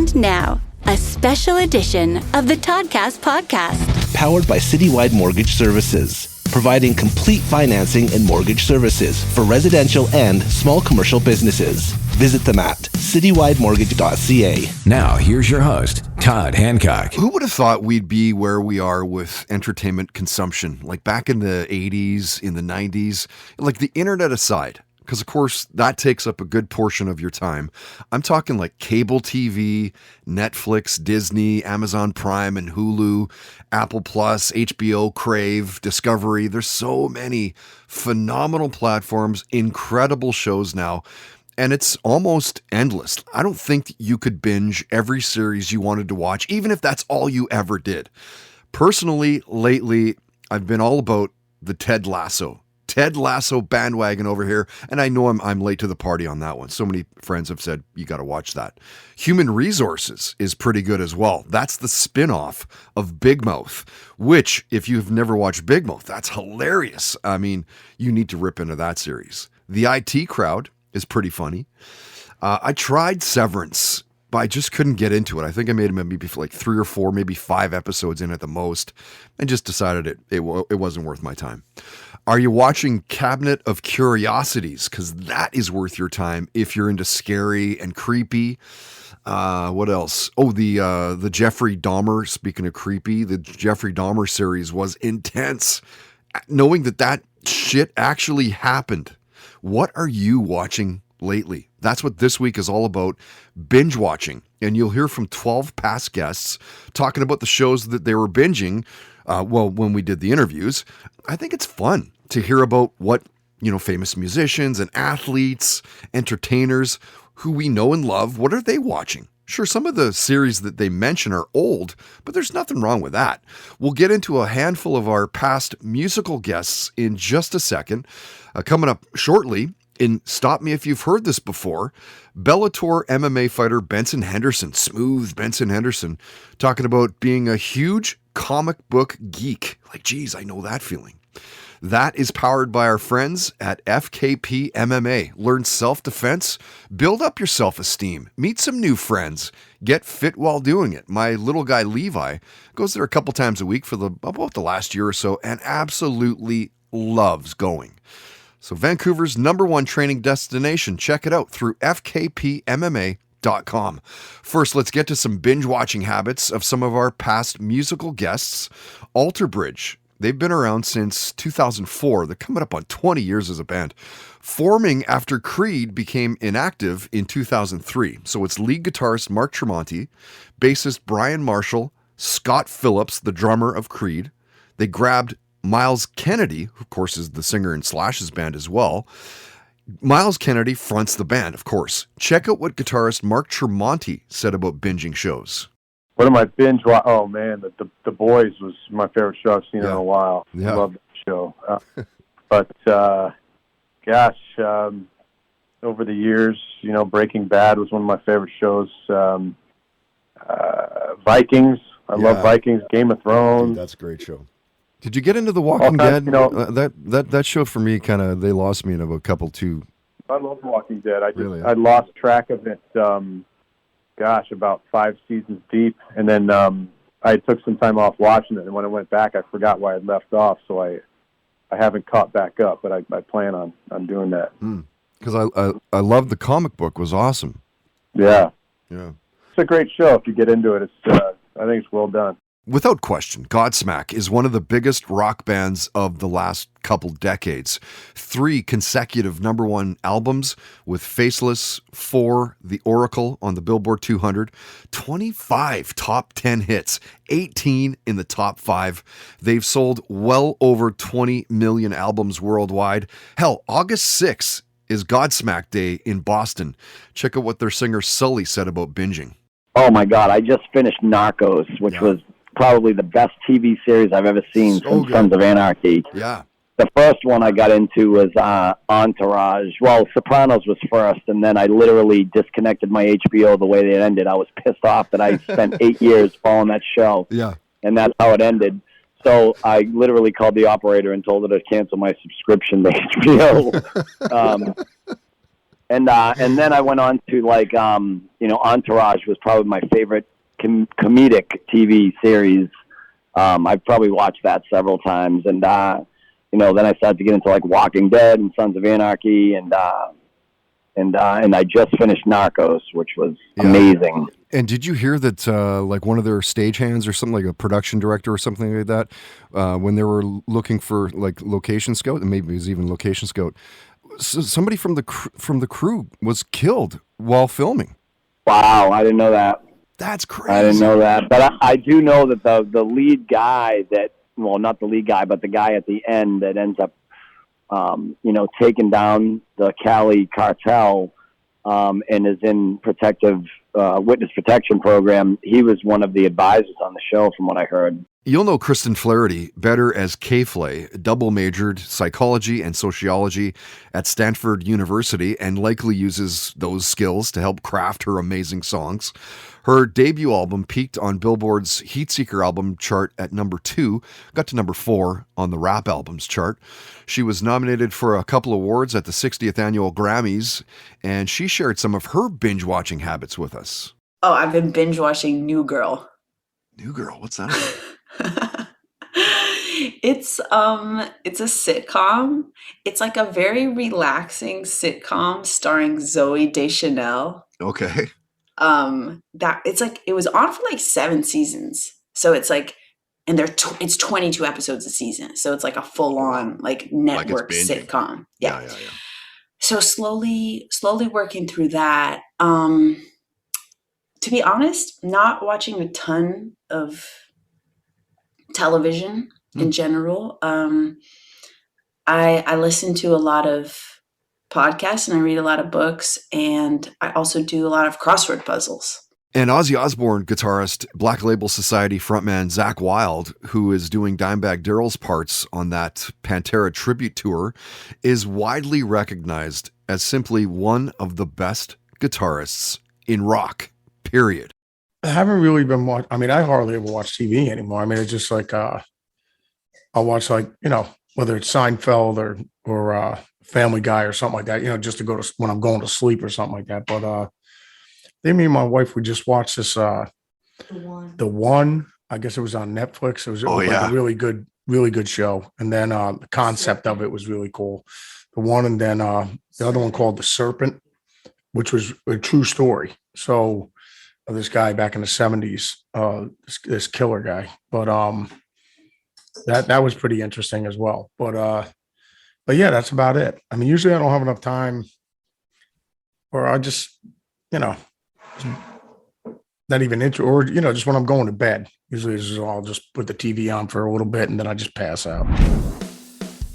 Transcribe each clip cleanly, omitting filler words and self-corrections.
And now, a special edition of the Toddcast podcast. Powered by Citywide Mortgage Services, providing complete financing and mortgage services for residential and small commercial businesses. Visit them at citywidemortgage.ca. Now, here's your host, Todd Hancock. Who would have thought we'd be where we are with entertainment consumption? Like back in the 80s, in the 90s, like the internet aside, because of course that takes up a good portion of your time. I'm talking like cable TV, Netflix, Disney, Amazon Prime and Hulu, Apple Plus, HBO, Crave, Discovery. There's so many phenomenal platforms, incredible shows now. And it's almost endless. I don't think you could binge every series you wanted to watch, even if that's all you ever did. Personally, lately, I've been all about the Ted Lasso bandwagon over here. And I know I'm late to the party on that one. So many friends have said, you got to watch that. Human Resources is pretty good as well. That's the spin-off of Big Mouth, which if you've never watched Big Mouth, that's hilarious. I mean, you need to rip into that series. The IT Crowd is pretty funny. I tried Severance, but I just couldn't get into it. I think I made maybe like 3 or 4, maybe 5 episodes in at the most, and just decided it wasn't worth my time. Are you watching Cabinet of Curiosities? Because that is worth your time if you're into scary and creepy. What else? Oh, the Jeffrey Dahmer, speaking of creepy, the Jeffrey Dahmer series was intense. Knowing that shit actually happened. What are you watching lately? That's what this week is all about, binge watching. And you'll hear from 12 past guests talking about the shows that they were binging. When we did the interviews, I think it's fun to hear about what, famous musicians and athletes, entertainers who we know and love, what are they watching? Sure, some of the series that they mention are old, but there's nothing wrong with that. We'll get into a handful of our past musical guests in just a second. Coming up shortly, in Stop Me If You've Heard This Before, Bellator MMA fighter Benson Henderson, smooth Benson Henderson, talking about being a huge comic book geek. Like, geez, I know that feeling. That is powered by our friends at FKP MMA. Learn self-defense, build up your self-esteem, meet some new friends, get fit while doing it. My little guy Levi goes there a couple times a week for about the last year or so and absolutely loves going. So Vancouver's #1 training destination. Check it out through fkpmma.com. First, let's get to some binge watching habits of some of our past musical guests. Alter Bridge. They've been around since 2004. They're coming up on 20 years as a band. Forming after Creed became inactive in 2003. So it's lead guitarist Mark Tremonti, bassist Brian Marshall, Scott Phillips, the drummer of Creed. They grabbed Miles Kennedy, who of course is the singer in Slash's band as well. Miles Kennedy fronts the band, of course. Check out what guitarist Mark Tremonti said about binging shows. What am I binge? Oh man, the Boys was my favorite show I've seen in a while. Yeah. I love that show. Over the years, Breaking Bad was one of my favorite shows. Vikings, I love Vikings. Game of Thrones. That's a great show. Did you get into The Walking Dead? That show for me they lost me in a couple too. I love Walking Dead. I lost track of it. About 5 seasons deep, and then I took some time off watching it. And when I went back, I forgot why I'd left off. So I haven't caught back up, but I plan on doing that. Because I love the comic book. Was awesome. Yeah. It's a great show if you get into it. I think it's well done. Without question, Godsmack is one of the biggest rock bands of the last couple decades. 3 consecutive #1 albums with Faceless, 4 The Oracle on the Billboard 200, 25 top 10 hits, 18 in the top 5. They've sold well over 20 million albums worldwide. Hell, August 6th is Godsmack Day in Boston. Check out what their singer Sully said about binging. Oh my God, I just finished Narcos, which was probably the best TV series I've ever seen since Sons of Anarchy. Yeah. The first one I got into was Entourage. Well, Sopranos was first, and then I literally disconnected my HBO the way it ended. I was pissed off that I spent 8 years following that show. Yeah. And that's how it ended. So I literally called the operator and told her to cancel my subscription to HBO. And then I went on to like Entourage was probably my favorite comedic TV series. I've probably watched that several times, and then I started to get into like Walking Dead and Sons of Anarchy, and I just finished Narcos, which was amazing. And did you hear that like one of their stagehands or something, like a production director or something like that, when they were looking for like location scout, and maybe it was even location scout, somebody from the crew was killed while filming? Wow, I didn't know that. That's crazy. I didn't know that, but I do know that the lead guy not the lead guy, but the guy at the end that ends up, taking down the Cali cartel, and is in protective witness protection program. He was one of the advisors on the show, from what I heard. You'll know Kristen Flaherty better as K-Flay, double majored psychology and sociology at Stanford University, and likely uses those skills to help craft her amazing songs. Her debut album peaked on Billboard's Heatseeker album chart at number 2, got to number 4 on the rap albums chart. She was nominated for a couple awards at the 60th annual Grammys, and she shared some of her binge-watching habits with us. Oh, I've been binge-watching New Girl. New Girl? What's that about? It's a sitcom. It's like a very relaxing sitcom starring Zoe Deschanel. Okay. It was on for like 7 seasons. So it's like, and it's 22 episodes a season. So it's like a full on like network sitcom. Yeah. So slowly working through that. To be honest, not watching a ton of television in general. I listen to a lot of podcasts and I read a lot of books, and I also do a lot of crossword puzzles. And Ozzy Osbourne guitarist, Black Label Society frontman Zakk Wylde, who is doing Dimebag Darrell's parts on that Pantera tribute tour, is widely recognized as simply one of the best guitarists in rock, period. I haven't really been watching. I mean, I hardly ever watch TV anymore. I mean, it's just like I'll watch, like, whether it's Seinfeld or Family Guy or something like that, just to go to when I'm going to sleep or something like that. But then me and my wife, we just watched this The One. I guess it was on Netflix. It was like a really good show. And then the concept of it was really cool. The One, and then the other one called The Serpent, which was a true story. So this guy back in the 70s, this killer guy. But that was pretty interesting as well. But yeah, that's about it. I mean, usually I don't have enough time, or I just, not even or just when I'm going to bed. Usually I'll just put the TV on for a little bit and then I just pass out.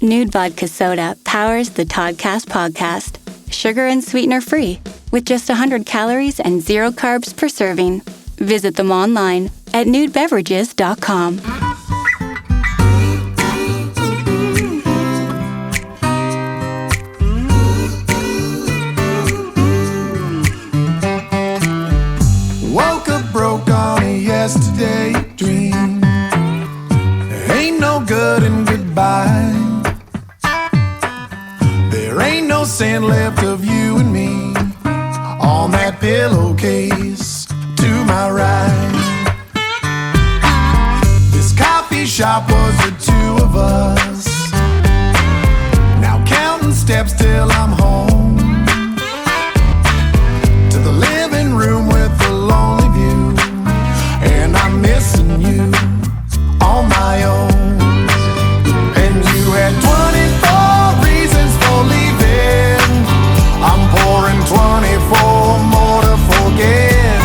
Nude Vodka Soda powers the Toddcast podcast. Sugar and sweetener free, with just 100 calories and 0 carbs per serving. Visit them online at nudebeverages.com. Woke up broke on a yesterday dream. Ain't no good and goodbye. There ain't no sand left of you and me on that pillowcase to my right. This coffee shop was the two of us. Now counting steps till I'm home to the living room with the lonely view, and I'm missing you on my own. And you had 24 reasons for leaving. I'm pouring 24 more to forget.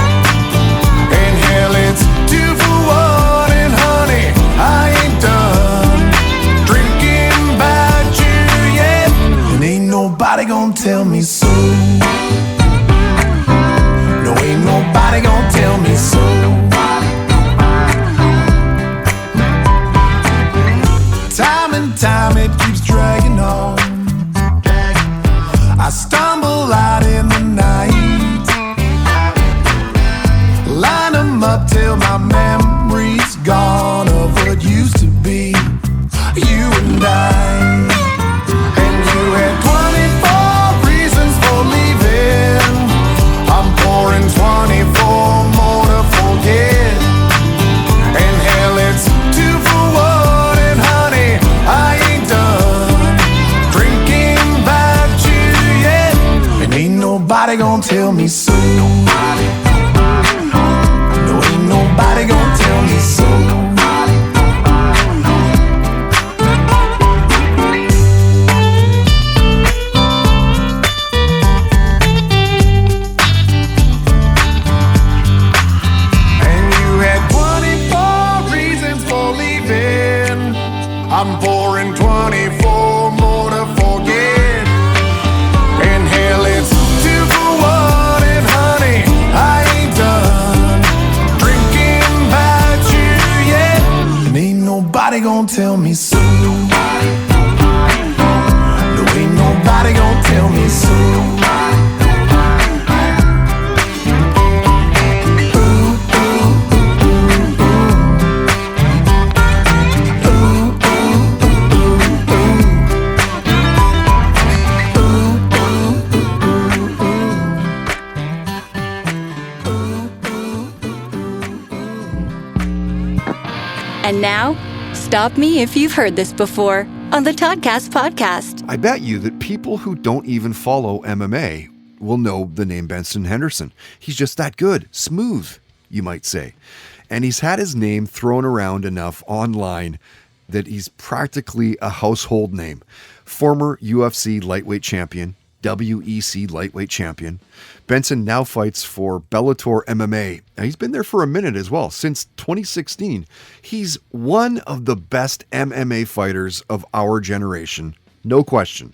And hell, it's 2 for 1, and honey, I ain't done drinking about you yet. And ain't nobody gonna gonna tell me so. No, ain't nobody gonna tell me so. I'm pouring 24 more to forget. And hell, it's 2 for 1, and honey, I ain't done drinking about you yet. And ain't nobody gonna tell me so. No, ain't nobody gonna tell me so. And now, stop me if you've heard this before on the Toddcast podcast. I bet you that people who don't even follow MMA will know the name Benson Henderson. He's just that good. Smooth, you might say. And he's had his name thrown around enough online that he's practically a household name. Former UFC lightweight champion, WEC lightweight champion. Benson now fights for Bellator MMA. Now, he's been there for a minute as well, since 2016. He's one of the best MMA fighters of our generation, no question.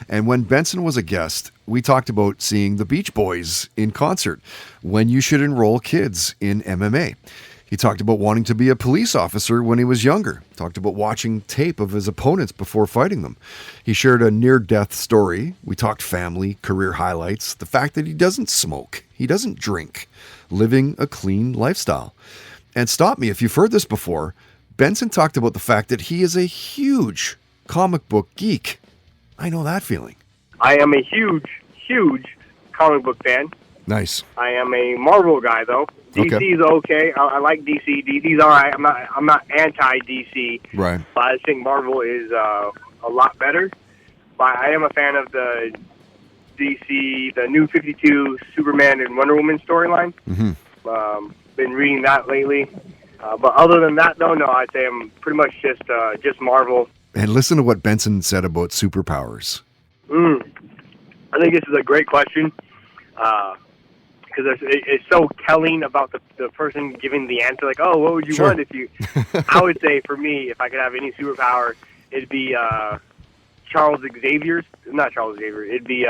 And when Benson was a guest, we talked about seeing the Beach Boys in concert, when you should enroll kids in MMA. He talked about wanting to be a police officer when he was younger. Talked about watching tape of his opponents before fighting them. He shared a near-death story. We talked family, career highlights, the fact that he doesn't smoke, he doesn't drink, living a clean lifestyle. And stop me if you've heard this before, Benson talked about the fact that he is a huge comic book geek. I know that feeling. I am a huge comic book fan. Nice. I am a Marvel guy, though. DC's okay. I like DC. DC's all right. I'm not anti-DC. Right. But I think Marvel is a lot better. But I am a fan of the DC, the New 52 Superman and Wonder Woman storyline. Mm-hmm. Been reading that lately. But other than that, though, no, I'd say I'm pretty much just Marvel. And listen to what Benson said about superpowers. I think this is a great question. Because it's so telling about the person giving the answer. Like, oh, what would you want if you... I would say, for me, if I could have any superpower, it'd be Charles Xavier's... Not Charles Xavier. It'd be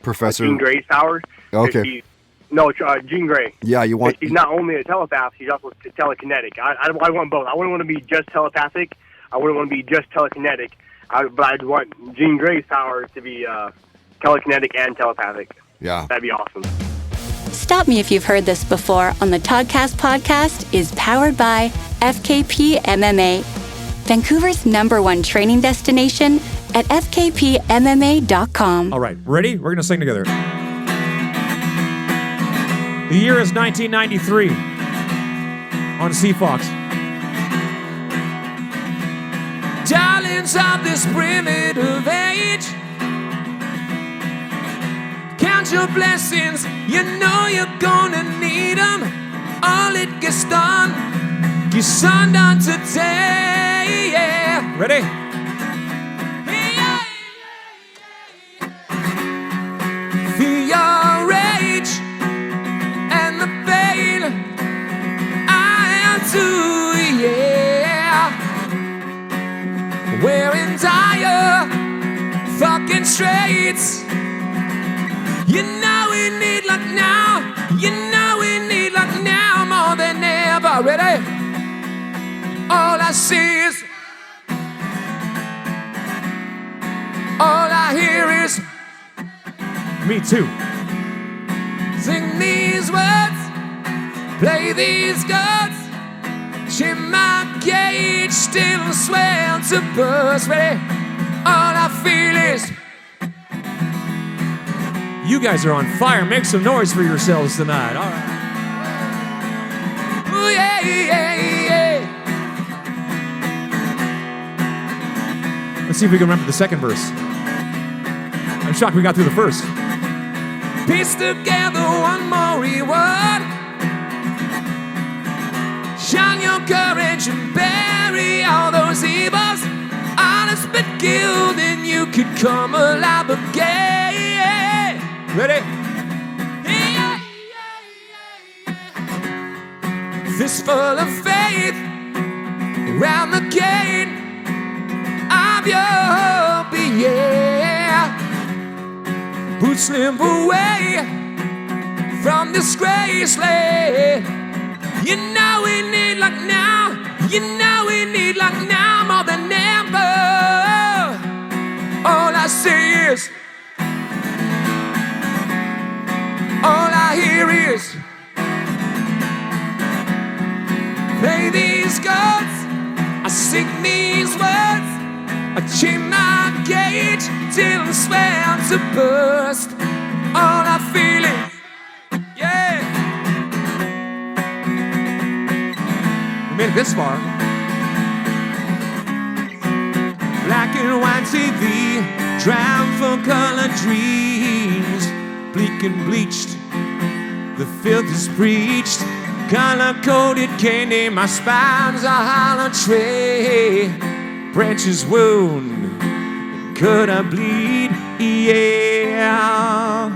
Professor... Jean Grey's powers. Okay. Jean Grey. Yeah, you want... She's not only a telepath, she's also telekinetic. I want both. I wouldn't want to be just telepathic. I wouldn't want to be just telekinetic. But I'd want Jean Grey's powers to be telekinetic and telepathic. Yeah. That'd be awesome. Stop Me If You've Heard This Before on the Toddcast podcast is powered by FKP MMA, Vancouver's #1 training destination at fkpmma.com. All right, ready? We're going to sing together. The year is 1993 on CFox. Darlings of this primitive age, count your blessings, you know you're gonna need them. All it gets done, gets undone today, yeah. Ready? Feel your rage and the pain I am too, yeah. We're in dire fucking straits. You know we need luck now. You know we need luck now more than ever. Ready? All I see is, all I hear is, me too. Sing these words, play these chords. Chin my cage, still swell to burst. Ready? All I feel is, you guys are on fire. Make some noise for yourselves tonight. All right. Ooh, yeah, yeah, yeah. Let's see if we can remember the second verse. I'm shocked we got through the first. piece together one more reward. Shine your courage and bury all those evils. Honest but guilt, and you could come alive again. Ready? Fistful of faith around the gate of your being. Boots limp away from disgrace. You know we need like now. You know we need like now more than ever. All I see is, all I hear is, play these chords, I sing these words, I chain my gauge till I'm swell to burst. All I feel is, yeah. We made it this far. Black and white TV, drowned for color dreams. Bleak and bleached, the filth is preached. Color-coded candy, my spine's a hollow tray. Branches wound, could I bleed? Yeah.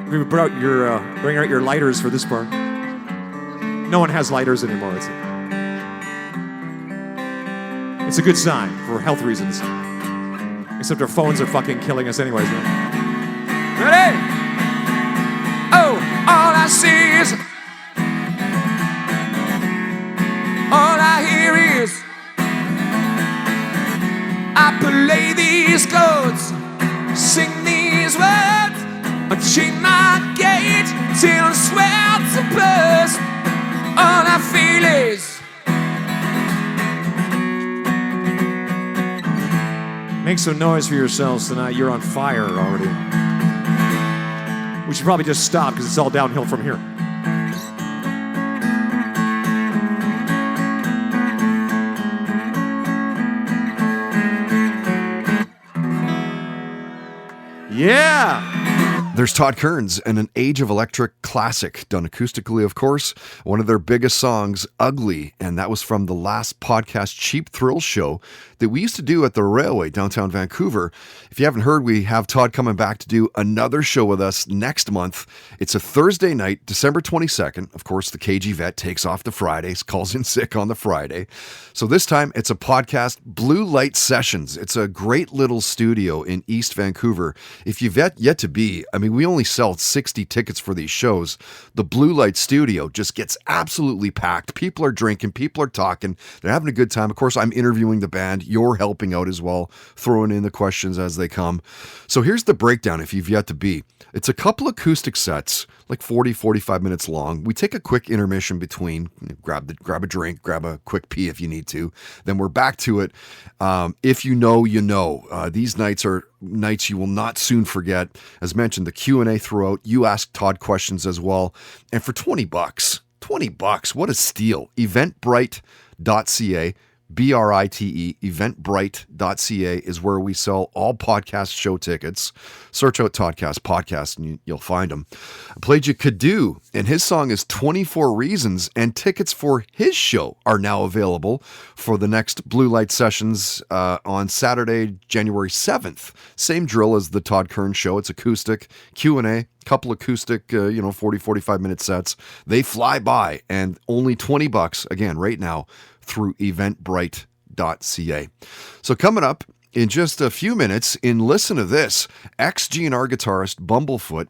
We brought your, bring out your lighters for this part. No one has lighters anymore. It's a good sign for health reasons. Except our phones are fucking killing us anyways. Right? Ready? Oh, all I see is, all I hear is, I play these chords, sing these words, I chain my gauge till I'm swelled to burst. All I feel is, make some noise for yourselves tonight. You're on fire already. We should probably just stop because it's all downhill from here. Yeah. There's Todd Kearns and an Age of Electric classic, done acoustically, of course. One of their biggest songs, Ugly, and that was from the last podcast Cheap Thrills show that we used to do at the Railway, downtown Vancouver. If you haven't heard, we have Todd coming back to do another show with us next month. It's a Thursday night, December 22nd. Of course, the KG vet takes off the Fridays, calls in sick on the Friday. So this time, it's a podcast, Blue Light Sessions. It's a great little studio in East Vancouver. If you've yet to be, I mean, we only sell 60 tickets for these shows. The Blue Light Studio just gets absolutely packed. People are drinking, people are talking, they're having a good time. Of course, I'm interviewing the band. You're helping out as well, throwing in the questions as they come. So here's the breakdown if you've yet to be. It's a couple acoustic sets, like 40, 45 minutes long. We take a quick intermission between, grab a drink, grab a quick pee if you need to. Then we're back to it. If you know, you know. These nights are nights you will not soon forget. As mentioned, the Q&A throughout. You ask Todd questions as well. And for $20, what a steal. Eventbrite.ca. BRITE, eventbrite.ca is where we sell all podcast show tickets. Search out Toddcast Podcast and you'll find them. I played you Kadu, and his song is 24 Reasons, and tickets for his show are now available for the next Blue Light Sessions on Saturday, January 7th. Same drill as the Todd Kearns show. It's acoustic, Q&A, couple acoustic, 40, 45 minute sets. They fly by, and only $20, again, right now, through eventbrite.ca. So coming up in just a few minutes, in Listen to This, ex-GNR guitarist Bumblefoot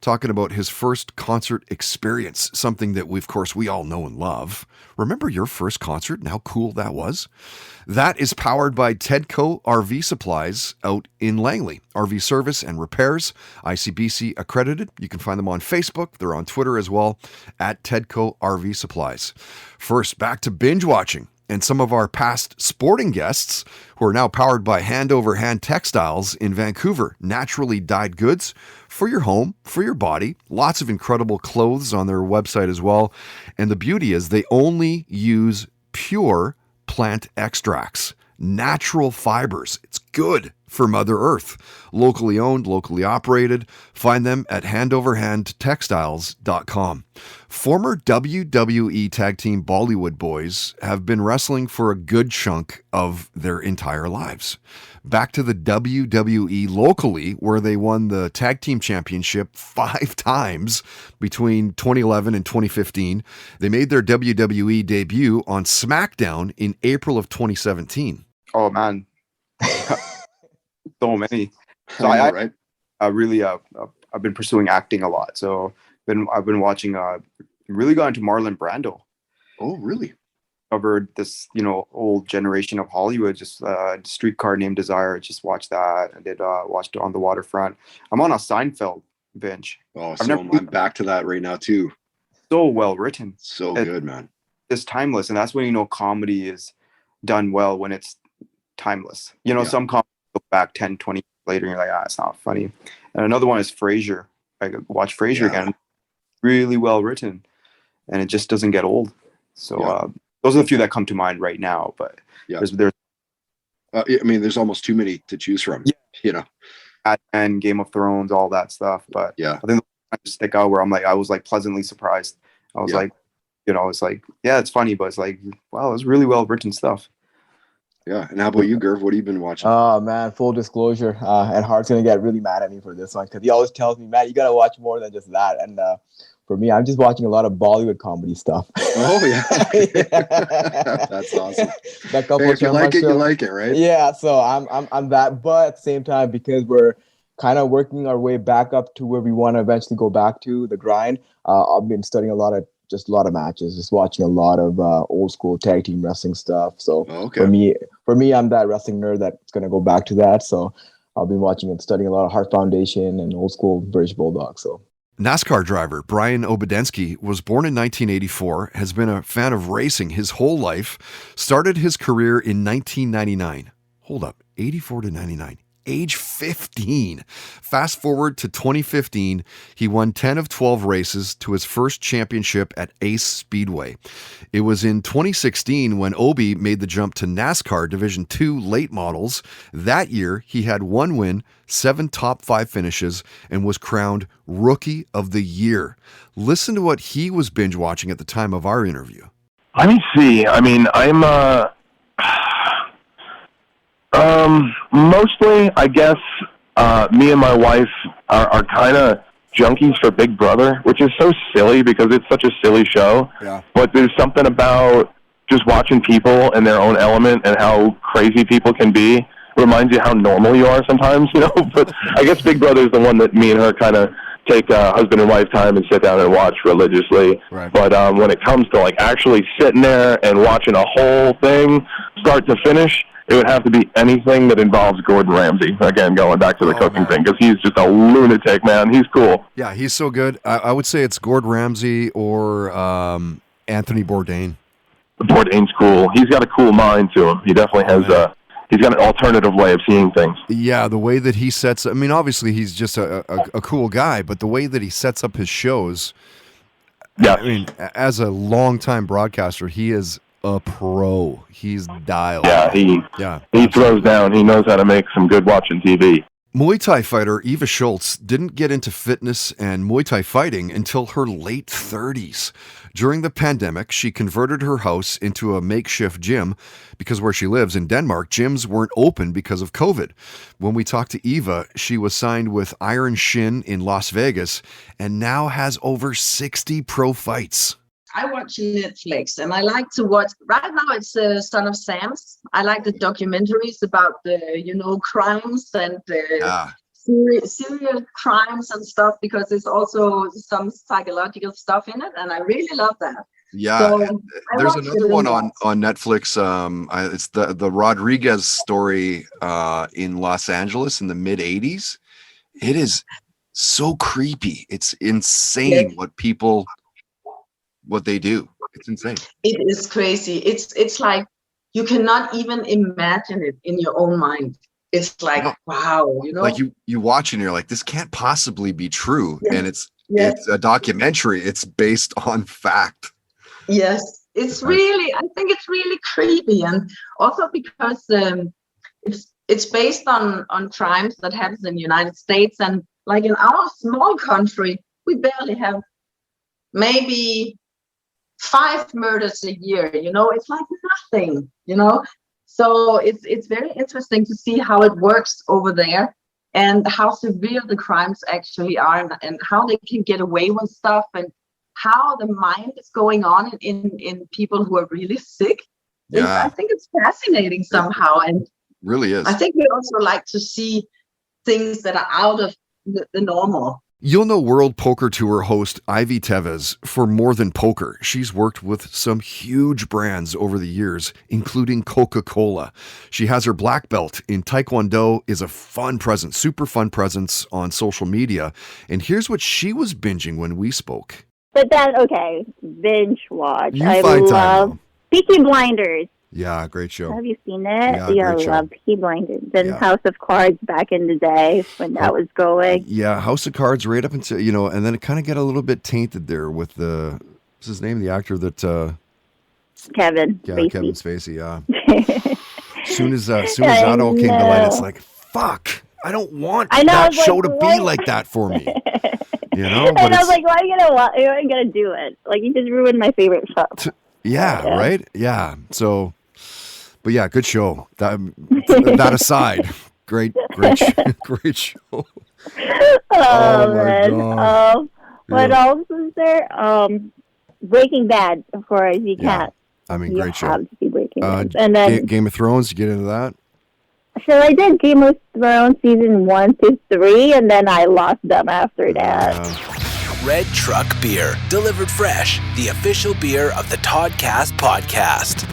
talking about his first concert experience, something that we all know and love. Remember your first concert and how cool that was? That is powered by Tedco RV Supplies out in Langley. RV service and repairs, ICBC accredited. You can find them on Facebook. They're on Twitter as well, at Tedco RV Supplies. First, back to binge watching. And some of our past sporting guests who are now powered by Hand Over Hand Textiles in Vancouver. Naturally dyed goods for your home, for your body. Lots of incredible clothes on their website as well. And the beauty is they only use pure plant extracts, natural fibers. It's good for Mother Earth. Locally owned, locally operated. Find them at handoverhandtextiles.com. Former WWE Tag Team Bollywood Boys have been wrestling for a good chunk of their entire lives. Back to the WWE locally, where they won the Tag Team Championship 5 times between 2011 and 2015. They made their WWE debut on SmackDown in April of 2017. Oh, man. So many. So I really, I've been pursuing acting a lot. So I've been watching, really got into Marlon Brando. Oh, really? Covered this, old generation of Hollywood, just Streetcar Named Desire. Just watched that. I did watched On the Waterfront. I'm on a Seinfeld binge. Oh, so I'm back to that right now too. So well written. So good, man. It's timeless. And that's when comedy is done well, when it's timeless. Some comedy look back 10, 20 years later and you're like, it's not funny. And another one is Frasier. I watch Frasier again. Really well written. And it just doesn't get old. So those are the few that come to mind right now, but there's there's almost too many to choose from. And Game of Thrones, all that stuff. But I think the stick out where I was like pleasantly surprised. I was like, it's like, it's funny, but it's like, wow, it's really well written stuff. Yeah. And how about you, Gerv? What have you been watching? Oh man, full disclosure, and Hart's gonna get really mad at me for this one because he always tells me, "Matt, you gotta watch more than just that." And for me, I'm just watching a lot of Bollywood comedy stuff. Oh yeah, that's awesome. That couple if you like it, you like it, right? Yeah, so I'm that, but at the same time, because we're kind of working our way back up to where we want to eventually go back to the grind. I've been studying a lot of matches, just watching a lot of old school tag team wrestling stuff. So for me, I'm that wrestling nerd that's gonna go back to that. So I've been watching and studying a lot of Heart Foundation and old school British Bulldog. So. NASCAR driver Brian Obedensky was born in 1984, has been a fan of racing his whole life, started his career in 1999. Hold up, 84 to 99. Age 15. Fast forward to 2015, he won 10 of 12 races to his first championship at Ace Speedway. It was in 2016 when Obi made the jump to NASCAR Division II late models. That year, he had 1 win, 7 top 5 finishes, and was crowned Rookie of the Year. Listen to what he was binge watching at the time of our interview. Let me see. I mean, mostly, I guess, me and my wife are kind of junkies for Big Brother, which is so silly because it's such a silly show. Yeah. But there's something about just watching people in their own element and how crazy people can be. It reminds you how normal you are sometimes, But I guess Big Brother is the one that me and her kind of take husband and wife time and sit down and watch religiously. Right. But when it comes to actually sitting there and watching a whole thing start to finish, it would have to be anything that involves Gordon Ramsay. Again, going back to the cooking thing, because he's just a lunatic, man. He's cool. Yeah, he's so good. I would say it's Gordon Ramsay or Anthony Bourdain. Bourdain's cool. He's got a cool mind to him. He definitely has he's got an alternative way of seeing things. Yeah, the way that he sets... I mean, obviously, he's just a cool guy, but the way that he sets up his shows... Yeah. I mean, as a longtime broadcaster, he is a pro. He's dialed. Yeah, he throws down. He knows how to make some good watching TV. Muay Thai fighter Eva Schultz didn't get into fitness and Muay Thai fighting until her late 30s. During the pandemic, she converted her house into a makeshift gym because where she lives in Denmark, gyms weren't open because of COVID. When we talked to Eva, she was signed with Iron Shin in Las Vegas and now has over 60 pro fights. I watch Netflix and I like to watch, right now it's Son of Sam's. I like the documentaries about the, crimes and serial crimes and stuff, because there's also some psychological stuff in it. And I really love that. Yeah. So there's another one on Netflix. It's the Rodriguez story in Los Angeles in the mid 80s. It is so creepy. It's insane what they do. It's insane. It is crazy. It's like you cannot even imagine it in your own mind. It's like, wow, Like you watch and you're like, this can't possibly be true. Yes. And it's a documentary. It's based on fact. Yes. I think it's really creepy. And also because it's based on crimes that happens in the United States, and like in our small country, we barely have maybe 5 murders a year. It's like nothing. So it's very interesting to see how it works over there and how severe the crimes actually are, and how they can get away with stuff, and how the mind is going on in people who are really sick. Yeah. I think it's fascinating somehow, and really is. I think we also like to see things that are out of the normal. You'll know World Poker Tour host Ivy Tevez for more than poker. She's worked with some huge brands over the years, including Coca-Cola. She has her black belt in Taekwondo, is a fun presence, super fun presence on social media. And here's what she was binging when we spoke. But then, okay, binge watch. You I find time, love Peaky Blinders. Yeah, great show. Have you seen it? Yeah, great show. I love Peaky Blinders. Then House of Cards back in the day when that was going. Yeah, House of Cards right up until, and then it kind of got a little bit tainted there with what's his name? The actor that... Kevin Spacey. Kevin Spacey, yeah. Soon as that all came to light, it's like, fuck, I don't want that show to be like that for me. But I was like, why are you gonna do it? Like, you just ruined my favorite show. Yeah, right? Yeah. So, but yeah, good show. That aside, great show. Oh man. God. What else is there? Breaking Bad, of course, you can't. I mean, great show. Have to see Breaking Bad. And then Game of Thrones, you get into that? So I did Game of Thrones season 1 to 3, and then I lost them after that. Red Truck Beer, delivered fresh, the official beer of the Toddcast podcast.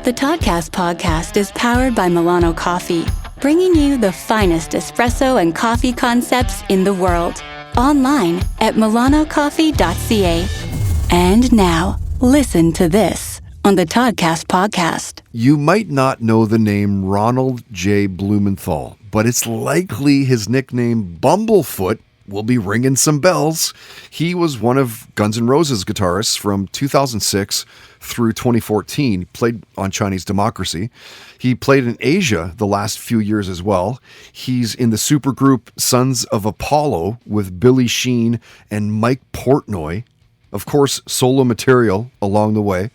The Toddcast podcast is powered by Milano Coffee, bringing you the finest espresso and coffee concepts in the world. online at milanocoffee.ca. And now, listen to this on the Toddcast podcast. You might not know the name Ronald J. Blumenthal, but it's likely his nickname Bumblefoot will be ringing some bells. He was one of Guns N' Roses guitarists from 2006 through 2014. He played on Chinese Democracy. He played in Asia the last few years as well. He's in the supergroup Sons of Apollo with Billy Sheen and Mike Portnoy. Of course, solo material along the way.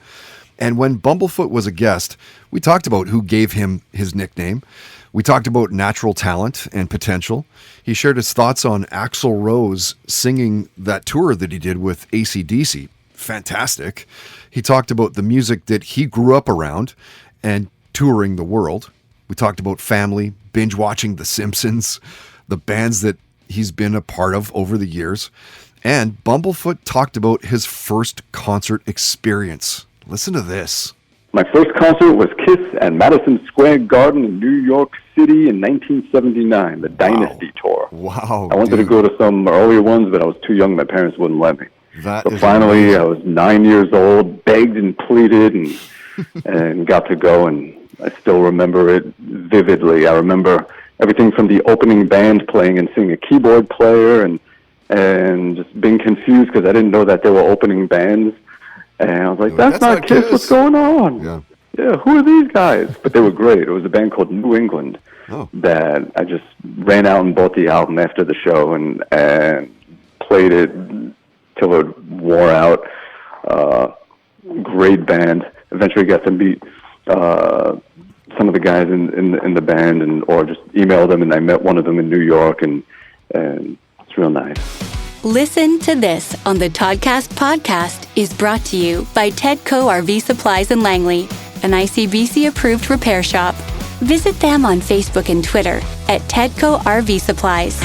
And when Bumblefoot was a guest, we talked about who gave him his nickname. We talked about natural talent and potential. He shared his thoughts on Axl Rose singing that tour that he did with AC/DC. Fantastic. He talked about the music that he grew up around and touring the world. We talked about family, binge watching The Simpsons, the bands that he's been a part of over the years. And Bumblefoot talked about his first concert experience. Listen to this. My first concert was Kiss at Madison Square Garden in New York City in 1979, the Dynasty Tour. Wow. I wanted to go to some earlier ones, but I was too young. My parents wouldn't let me. That so is finally, amazing. I was 9 years old, begged and pleaded, and got to go, and I still remember it vividly. I remember everything from the opening band playing and seeing a keyboard player and just being confused because I didn't know that they were opening bands. And I was like, that's not Kiss. What's going on? Yeah, who are these guys? But they were great. It was a band called New England that I just ran out and bought the album after the show and played it till it wore out. Great band. Eventually got to meet some of the guys in the band or just emailed them, and I met one of them in New York, and it's real nice. Listen to This on the Toddcast podcast is brought to you by Tedco RV Supplies in Langley, an ICBC-approved repair shop. Visit them on Facebook and Twitter at Tedco RV Supplies.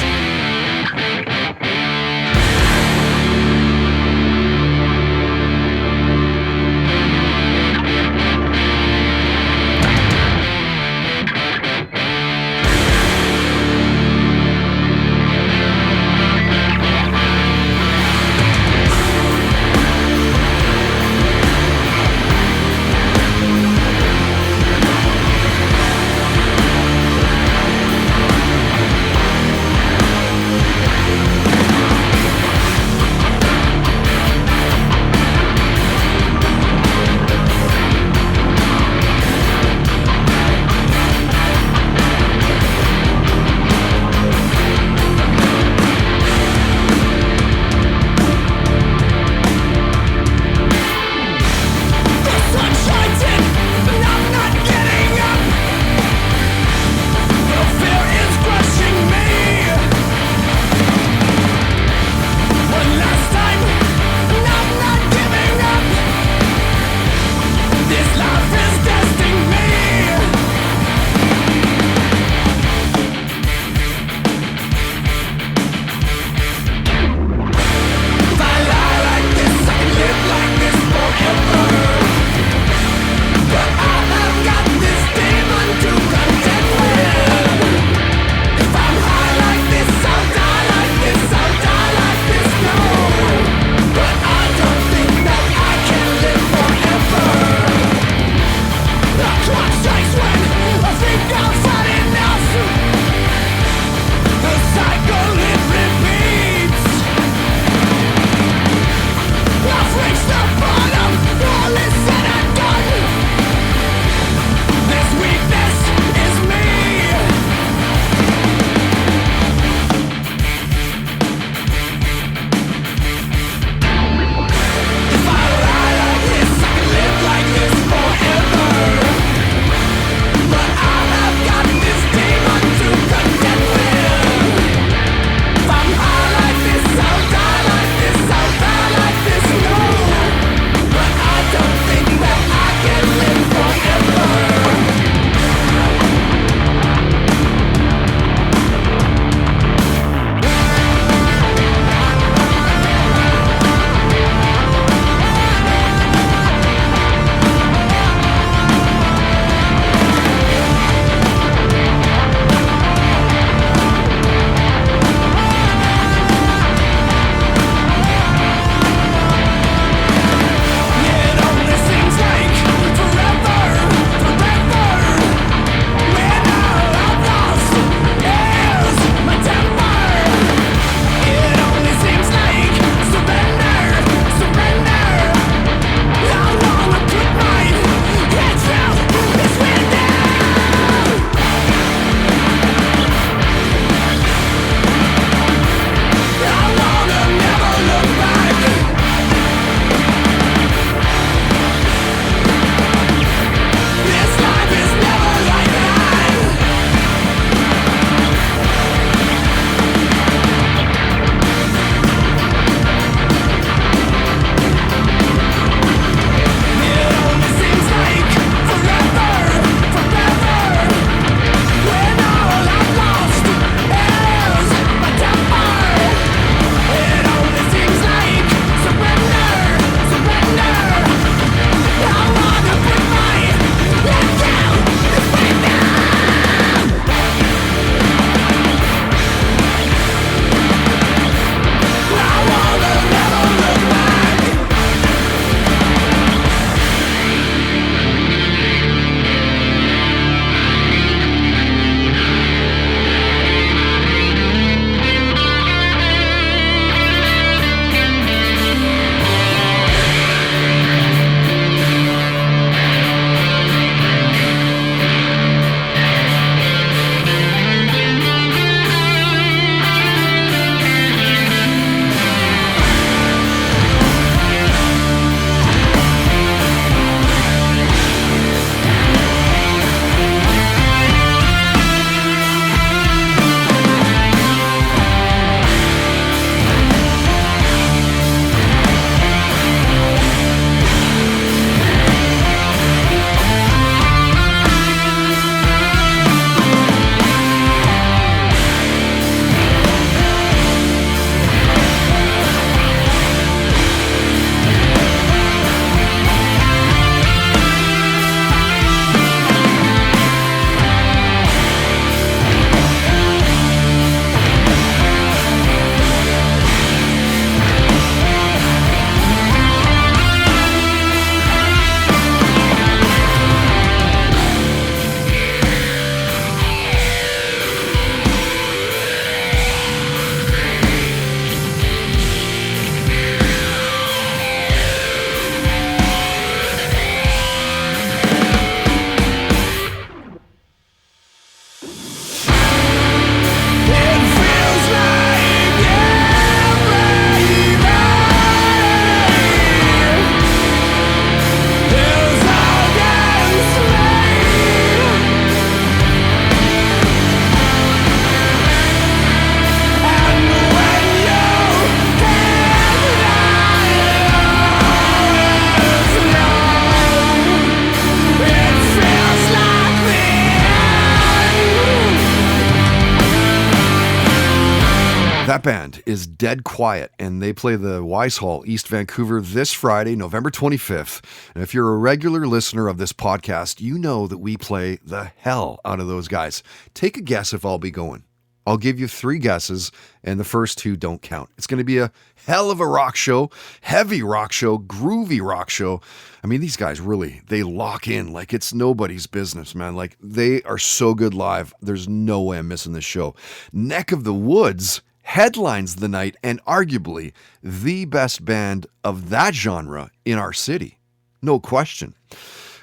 That band is Dead Quiet, and they play the Wise Hall, East Vancouver, this Friday, November 25th. And if you're a regular listener of this podcast, you know that we play the hell out of those guys. Take a guess if I'll be going. I'll give you 3 guesses, and the first 2 don't count. It's going to be a hell of a rock show, heavy rock show, groovy rock show. I mean, these guys really, they lock in like it's nobody's business, man. Like, they are so good live. There's no way I'm missing this show. Neck of the Woods headlines the night, and arguably the best band of that genre in our city. No question.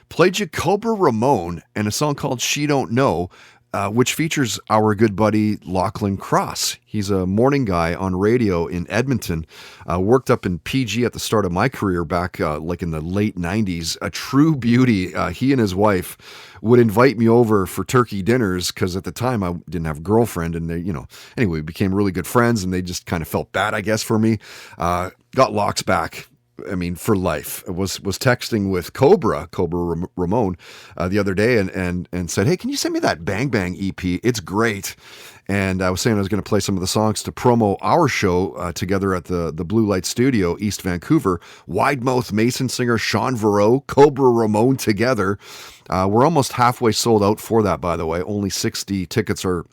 Played you Cobra Ramon and a song called She Don't Know, which features our good buddy Lachlan Cross. He's a morning guy on radio in Edmonton. Worked up in PG at the start of my career back like in the late 90s. A true beauty. He and his wife would invite me over for turkey dinners because at the time I didn't have a girlfriend, and they, anyway, we became really good friends, and they just kind of felt bad, I guess, for me. Got Locks back. I mean, for life. I was texting with Cobra Ramon the other day and said, hey, can you send me that Bang Bang EP? It's great. And I was saying I was going to play some of the songs to promo our show together at the Blue Light Studio, East Vancouver. Wide Mouth Mason singer Sean Vereau, Cobra Ramon together. We're almost halfway sold out for that, by the way. Only 60 tickets are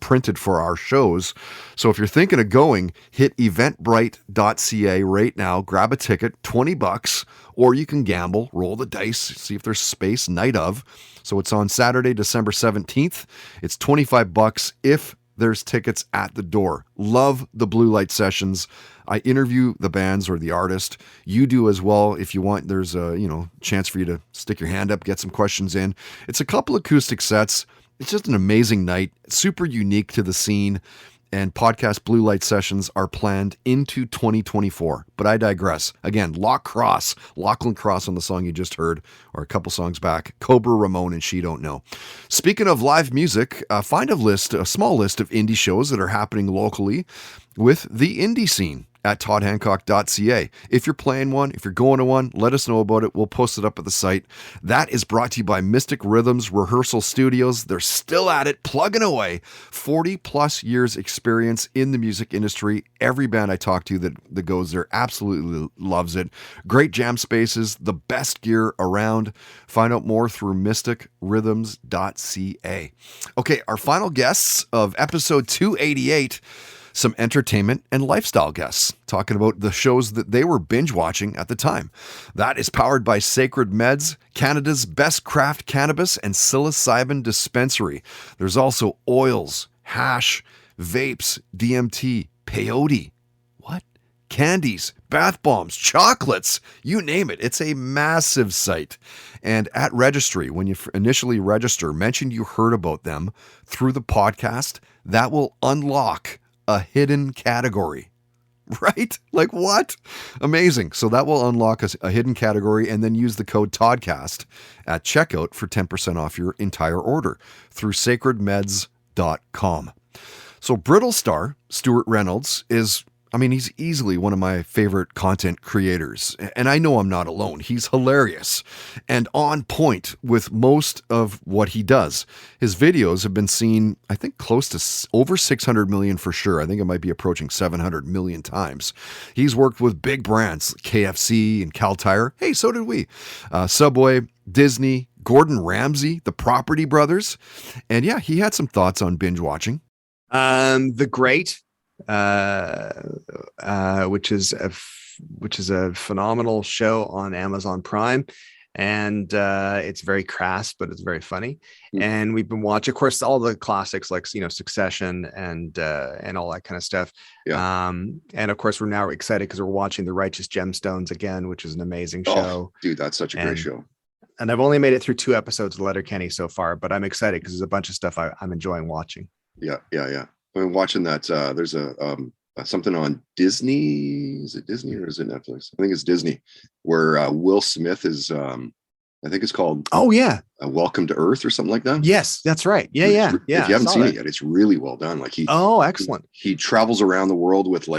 printed for our shows. So if you're thinking of going, hit eventbrite.ca right now, grab a ticket, $20, or you can gamble, roll the dice, see if there's space, night of. So it's on Saturday, December 17th. It's $25 if there's tickets at the door. Love the Blue Light sessions. I interview the bands or the artist. You do as well. If you want, there's a chance for you to stick your hand up, get some questions in. It's a couple acoustic sets. It's just an amazing night. Super unique to the scene. And podcast Blue Light sessions are planned into 2024. But I digress. Again, Lachlan Cross on the song you just heard, or a couple songs back, Cobra Ramon and She Don't Know. Speaking of live music, find a small list of indie shows that are happening locally with the indie scene at toddhancock.ca. If you're playing one, if you're going to one, let us know about it. We'll post it up at the site. That is brought to you by Mystic Rhythms Rehearsal Studios. They're still at it, plugging away. 40 plus years experience in the music industry. Every band I talk to that goes there absolutely loves it. Great jam spaces, the best gear around. Find out more through mysticrhythms.ca. Okay, our final guests of episode 288, some entertainment and lifestyle guests talking about the shows that they were binge watching at the time. That is powered by Sacred Meds, Canada's best craft cannabis and psilocybin dispensary. There's also oils, hash, vapes, DMT, peyote, candies, bath bombs, chocolates, you name it. It's a massive site. And at registry, when you initially register, mention you heard about them through the podcast, that will unlock a hidden category, right? Like what? Amazing. So that will unlock a hidden category, and then use the code TODCAST at checkout for 10% off your entire order through sacredmeds.com. So Brittle Star, Stuart Reynolds, he's easily one of my favorite content creators. And I know I'm not alone. He's hilarious and on point with most of what he does. His videos have been seen, I think, close to over 600 million for sure. I think it might be approaching 700 million times. He's worked with big brands, KFC and Cal Tire. Hey, so did we. Subway, Disney, Gordon Ramsay, the Property Brothers. And yeah, he had some thoughts on binge watching. The Great. Which is a phenomenal show on Amazon Prime, and it's very crass, but it's very funny. And we've been watching, of course, all the classics like Succession and all that kind of stuff. And of course, we're now excited because we're watching The Righteous Gemstones again, which is an amazing show. Dude, that's such a great show. And I've only made it through 2 episodes of Letterkenny so far, but I'm excited because there's a bunch of stuff I'm enjoying watching. Yeah. I've been watching that. There's something on Disney. Is it Disney or is it Netflix? I think it's Disney, where Will Smith is. I think it's called. Oh yeah, Welcome to Earth or something like that. Yes, that's right. Yeah. If you haven't seen it yet, it's really well done. Like excellent. He travels around the world with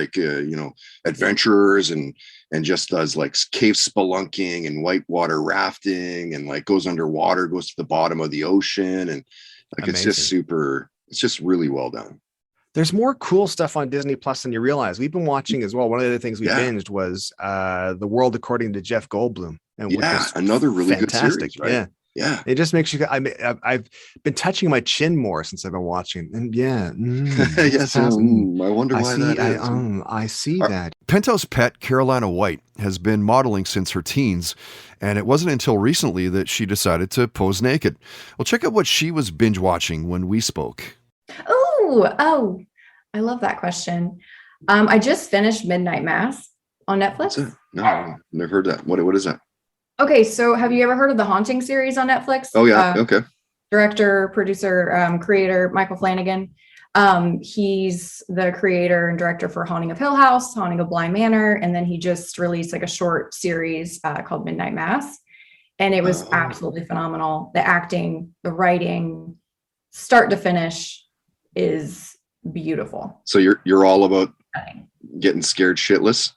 adventurers and just does like cave spelunking and whitewater rafting and like goes underwater, goes to the bottom of the ocean, and like Amazing. It's just really well done. there's more cool stuff on Disney Plus than you realize. We've been watching as well. One of the things we binged was The World According to Jeff Goldblum. And another really good series, right? Yeah. It just makes you, I've been touching my chin more since I've been watching. And yes, I wonder why that is. I see that. Penthouse pet Carolina White has been modeling since her teens, and it wasn't until recently that she decided to pose naked. Well, check out what she was binge watching when we spoke. Oh, I love that question. I just finished Midnight Mass on Netflix. No, never heard that. What is that? Okay, so have you ever heard of the Haunting series on Netflix? Oh yeah, okay. Director, producer, creator Michael Flanagan. He's the creator and director for Haunting of Hill House, Haunting of Bly Manor, and then he just released like a short series called Midnight Mass, and it was absolutely phenomenal. The acting, the writing, start to finish, is beautiful. So you're all about getting scared shitless?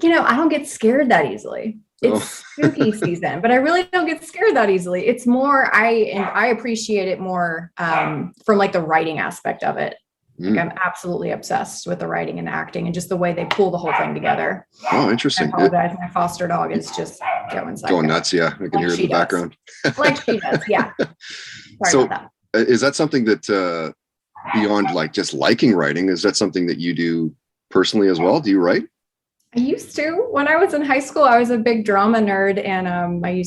I don't get scared that easily. It's spooky season, but I really don't get scared that easily. It's more, I appreciate it more from like the writing aspect of it. Like I'm absolutely obsessed with the writing and the acting and just the way they pull the whole thing together. Oh, interesting. I apologize. My foster dog is just going nuts. Yeah, I can hear it in the background. Like she does. Yeah. Sorry about that. Is that something that beyond like just liking writing, is that something that you do personally as well? Do you write? I used to. When I was in high school, I was a big drama nerd, and I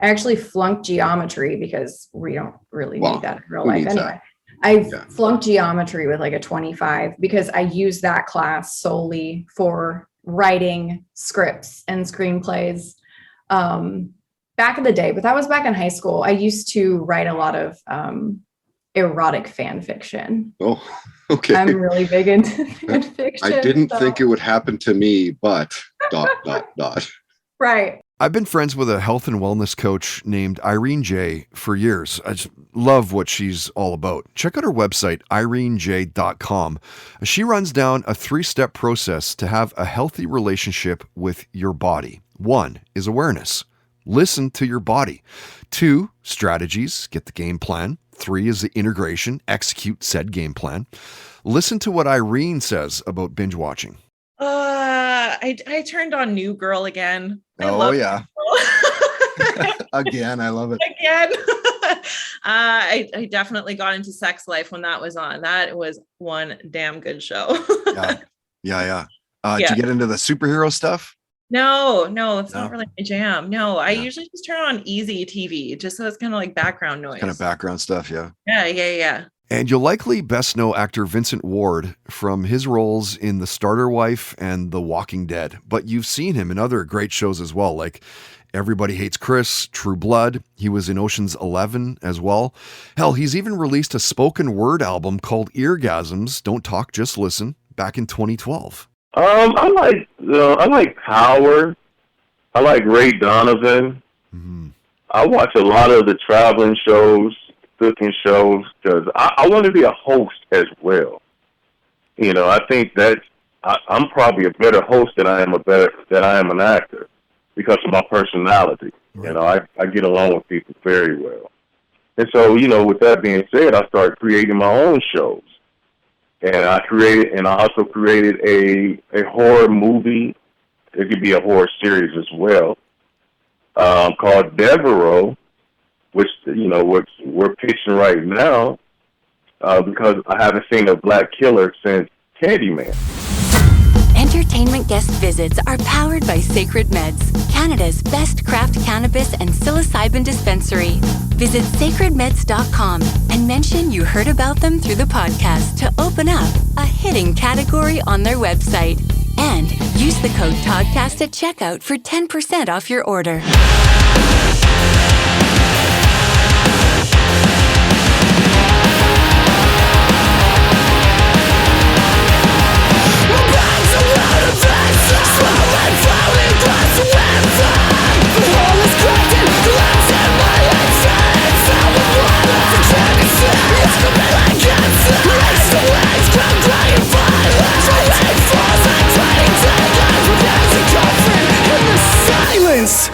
actually flunked geometry because we don't really need that in real life anyway. I flunked geometry with like a 25 because I used that class solely for writing scripts and screenplays back in the day, but that was back in high school. I used to write a lot of erotic fan fiction. Oh, okay. I'm really big into fan fiction. I didn't think it would happen to me, but ... Right. I've been friends with a health and wellness coach named Irene J for years. I just love what she's all about. Check out her website, irenej.com. She runs down a 3-step process to have a healthy relationship with your body. 1 is awareness. Listen to your body. 2, strategies, get the game plan. 3 is the integration, execute said game plan. Listen to what Irene says about binge watching. I turned on New Girl again. Yeah. Again, I love it. Again. I definitely got into Sex Life when that was on. That was one damn good show. Yeah. Did you get into the superhero stuff? No, it's not really my jam. No, I usually just turn on easy TV just so it's kind of like background noise. Kind of background stuff, yeah. Yeah. And you'll likely best know actor Vincent Ward from his roles in The Starter Wife and The Walking Dead. But you've seen him in other great shows as well, like Everybody Hates Chris, True Blood. He was in Ocean's 11 as well. Hell, he's even released a spoken word album called Eargasms, Don't Talk, Just Listen, back in 2012. I like Howard. I like Ray Donovan. Mm-hmm. I watch a lot of the traveling shows, cooking shows, because I want to be a host as well. I think that I'm probably a better host than I am an actor because of my personality. Right. I get along with people very well. And so, with that being said, I started creating my own shows. And I also created a horror movie. It could be a horror series as well, called Devereaux, which we're pitching right now because I haven't seen a black killer since Candyman. Entertainment guest visits are powered by Sacred Meds, Canada's best craft cannabis and psilocybin dispensary. Visit sacredmeds.com and mention you heard about them through the podcast to open up a hidden category on their website. And use the code TODCAST at checkout for 10% off your order. Silence!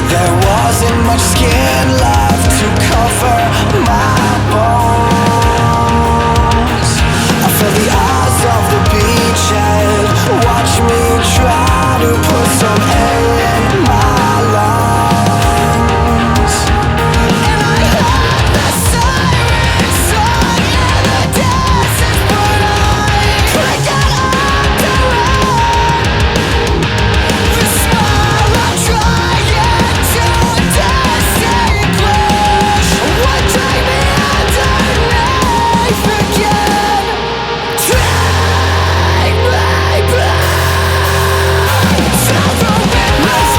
There wasn't much skin left to cover my bones. I feel the eyes of the beachhead watch me try to put some air in my lungs. And I heard the siren song in the distance, but I clicked out on the run. The smile I'm trying to distinguish would drag me underneath again. Take me back to the memories I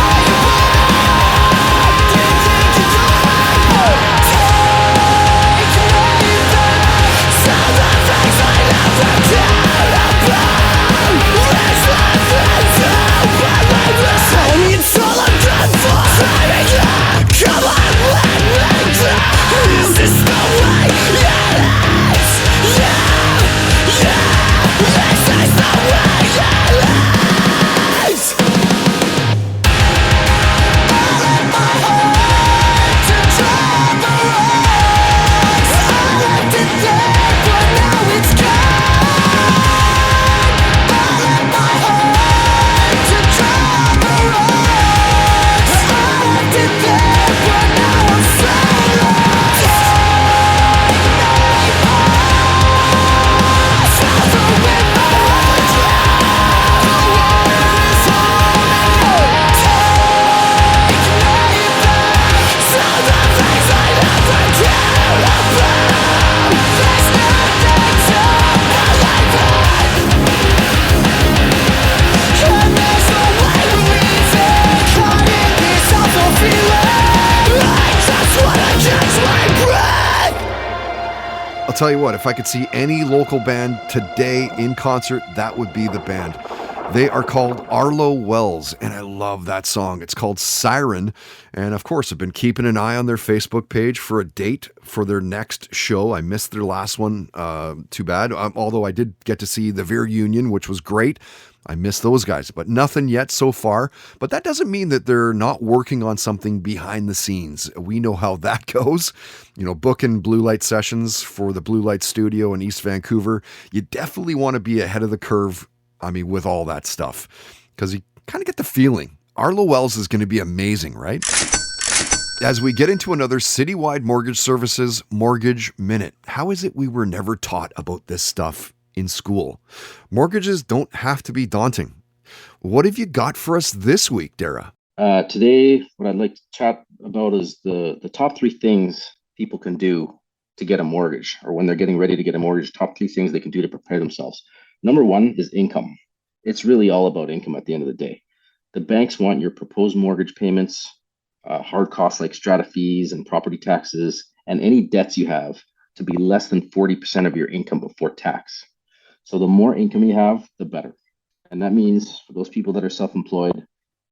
I'll tell you what, if I could see any local band today in concert, that would be the band. They are called Arlo Wells, and I love that song. It's called Siren, and of course, I've been keeping an eye on their Facebook page for a date for their next show. I missed their last one, too bad, although I did get to see the Veer Union, which was great. I miss those guys, but nothing yet so far. But that doesn't mean that they're not working on something behind the scenes. We know how that goes. You know, booking blue light sessions for the Blue Light Studio in East Vancouver. You definitely want to be ahead of the curve, I mean, with all that stuff, because you kind of get the feeling Arlo Wells is going to be amazing, right? As we get into another Citywide Mortgage Services Mortgage Minute, how is it we were never taught about this stuff in school? Mortgages don't have to be daunting. What have you got for us this week, Dara? Today, what I'd like to chat about is the top 3 things people can do to get a mortgage, or when they're getting ready to get a mortgage, top 3 things they can do to prepare themselves. Number 1 is income. It's really all about income at the end of the day. The banks want your proposed mortgage payments, hard costs like strata fees and property taxes, and any debts you have to be less than 40% of your income before tax. So the more income you have, the better. And that means for those people that are self-employed,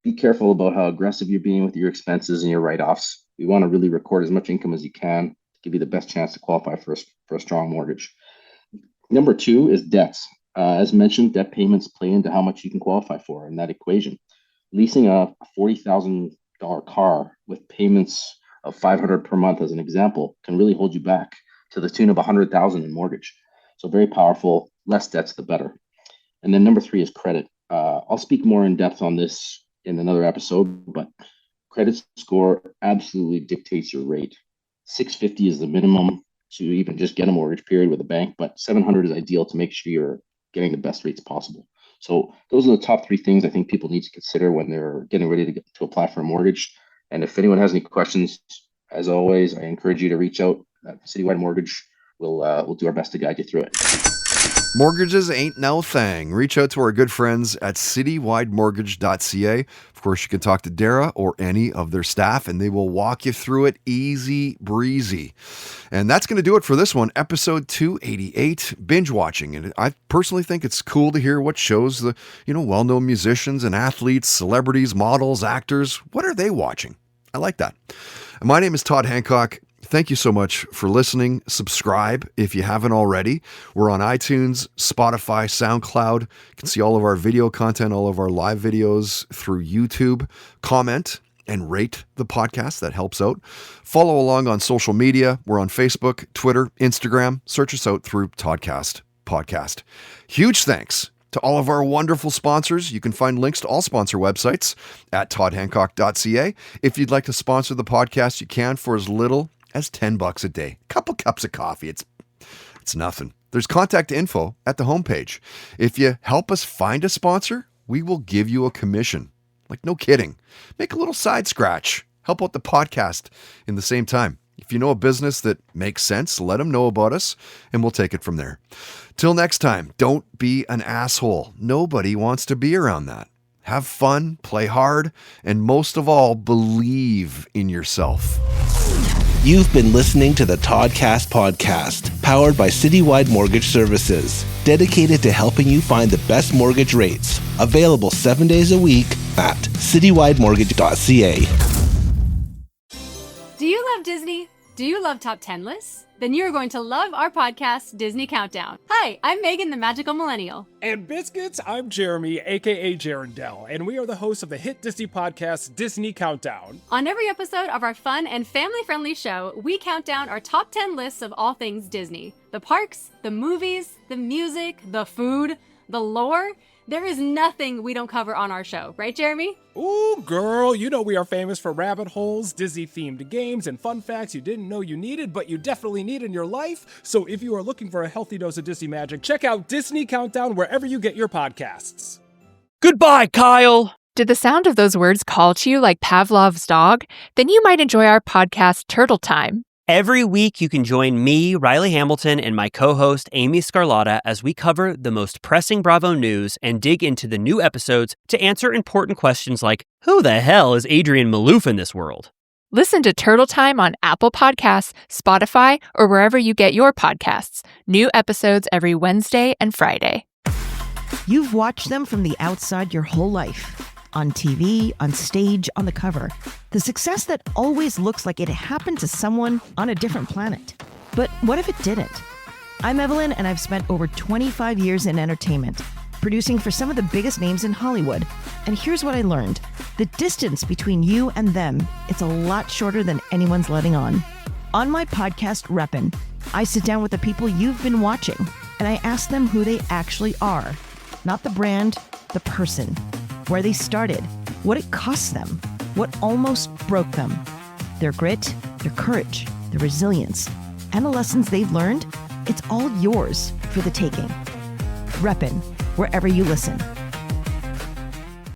be careful about how aggressive you're being with your expenses and your write-offs. You want to really record as much income as you can to give you the best chance to qualify for a strong mortgage. Number 2 is debts. As mentioned, debt payments play into how much you can qualify for in that equation. Leasing a $40,000 car with payments of $500 per month, as an example, can really hold you back to the tune of $100,000 in mortgage. So very powerful. Less debts, the better. And then number 3 is credit. I'll speak more in depth on this in another episode, but credit score absolutely dictates your rate. 650 is the minimum to even just get a mortgage period with a bank, but 700 is ideal to make sure you're getting the best rates possible. So those are the top 3 things I think people need to consider when they're getting ready to apply for a mortgage. And if anyone has any questions, as always, I encourage you to reach out at Citywide Mortgage. We'll do our best to guide you through it. Mortgages ain't no thing. Reach out to our good friends at citywidemortgage.ca. Of course, you can talk to Dara or any of their staff, and they will walk you through it easy breezy. And that's going to do it for this one, episode 288, Binge Watching. And I personally think it's cool to hear what shows the, well-known musicians and athletes, celebrities, models, actors, what are they watching? I like that. My name is Todd Hancock. Thank you so much for listening. Subscribe if you haven't already. We're on iTunes, Spotify, SoundCloud. You can see all of our video content, all of our live videos through YouTube. Comment and rate the podcast. That helps out. Follow along on social media. We're on Facebook, Twitter, Instagram. Search us out through Toddcast Podcast. Huge thanks to all of our wonderful sponsors. You can find links to all sponsor websites at toddhancock.ca. If you'd like to sponsor the podcast, you can for as little as $10 a day. Couple cups of coffee. It's nothing. There's contact info at the homepage. If you help us find a sponsor, we will give you a commission. Like, no kidding. Make a little side scratch. Help out the podcast in the same time. If you know a business that makes sense, let them know about us, and we'll take it from there. Till next time, don't be an asshole. Nobody wants to be around that. Have fun, play hard, and most of all, believe in yourself. You've been listening to the Toddcast Podcast, powered by Citywide Mortgage Services, dedicated to helping you find the best mortgage rates. Available 7 days a week at citywidemortgage.ca. Do you love Disney? Do you love top 10 lists? Then you're going to love our podcast, Disney Countdown. Hi, I'm Megan, the Magical Millennial. And Biscuits, I'm Jeremy, aka Jarendell, and we are the hosts of the hit Disney podcast, Disney Countdown. On every episode of our fun and family-friendly show, we count down our top 10 lists of all things Disney. The parks, the movies, the music, the food, the lore. There is nothing we don't cover on our show, right, Jeremy? Ooh, girl, you know we are famous for rabbit holes, Disney-themed games, and fun facts you didn't know you needed, but you definitely need in your life. So if you are looking for a healthy dose of Disney magic, check out Disney Countdown wherever you get your podcasts. Goodbye, Kyle! Did the sound of those words call to you like Pavlov's dog? Then you might enjoy our podcast, Turtle Time. Every week, you can join me, Riley Hamilton, and my co-host, Amy Scarlotta, as we cover the most pressing Bravo news and dig into the new episodes to answer important questions like, who the hell is Adrian Malouf in this world? Listen to Turtle Time on Apple Podcasts, Spotify, or wherever you get your podcasts. New episodes every Wednesday and Friday. You've watched them from the outside your whole life. On TV, on stage, on the cover. The success that always looks like it happened to someone on a different planet. But what if it didn't? I'm Evelyn, and I've spent over 25 years in entertainment, producing for some of the biggest names in Hollywood. And here's what I learned. The distance between you and them, it's a lot shorter than anyone's letting on. On my podcast, Reppin', I sit down with the people you've been watching, and I ask them who they actually are. Not the brand, the person. Where they started, what it cost them, what almost broke them, their grit, their courage, their resilience, and the lessons they've learned. It's all yours for the taking. Reppin', wherever you listen.